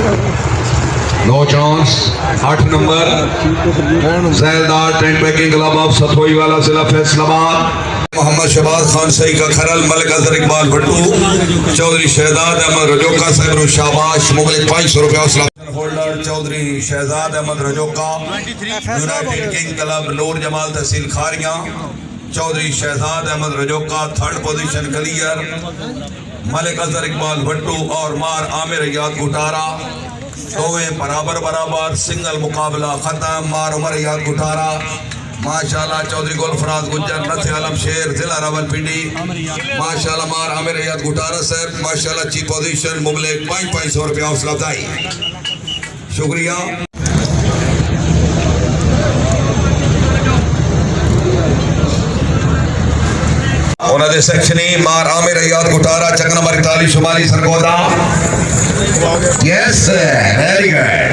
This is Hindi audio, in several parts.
No chance. 8 नंबर जैलदार tent packing club of Satoi वाला जिला फैसलाबाद। मोहम्मद शहबाज खान सही का खरल, मलिक अजहर इकबाल भट्टू, चौधरी शहजाद अहमद रजोका साहब शाबाश मुगलिक 500 रुपया holder Chaudhary Shahzad Ahmed Rajoka, united king club Noor Jamal तहसील Kharian, Chaudhary Shahzad Ahmed Rajoka 3rd position clear. Malik Azhar Iqbal Bhattu और मार आमिर याद गुटारा दोवें बराबर बराबर। सिंगल मुकाबला खत्म। मार उमर याद गुटारा माशाल्लाह, चौधरी गुलफराज गुज्जर नथ आलम शेर जिला रावलपिंडी माशाल्लाह। मार आमिर याद गुटारा साहब माशाल्लाह अच्छी पोजीशन मुबलिक 500 रुपया हौसला अफजाई, शुक्रिया। उन्होंने सेक्शनी मार आमिर याद गुटारा चक नंबर 41 शुमाली Sargodha. Yes very good.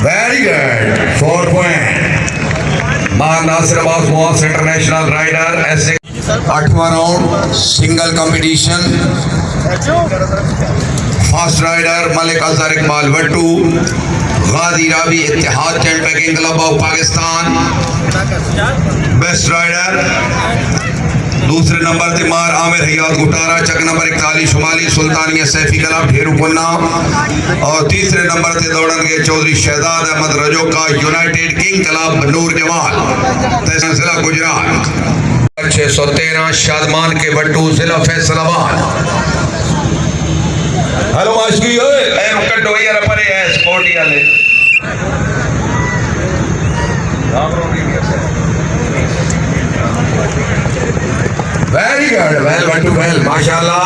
Very good 4 point. मार नासिर अब्बास मुआस इंटरनेशनल राइडर ऐसे 8वां round single competition. Fast rider Malik Azhar Iqbal Bhattu, Ghazi Ravi इत्तेहाद tent packing club of Pakistan best rider. दूसरे नंबर पे मार आमिर हयात गुटारा चक नंबर 41 शुमाली सुल्तानिया सैफी क्लब ढेरू पुन्ना। और तीसरे नंबर पे दौड़न के Chaudhary Shahzad Ahmed Rajoka united king club Noor Jamal तहसील जिला गुजरात। 613 शादमान के भट्टू जिला फैसलाबाद। हेलो माशकी ओए ए कटो यार परे है स्पोर्टी वाले very good well Bhattu well माशाल्लाह।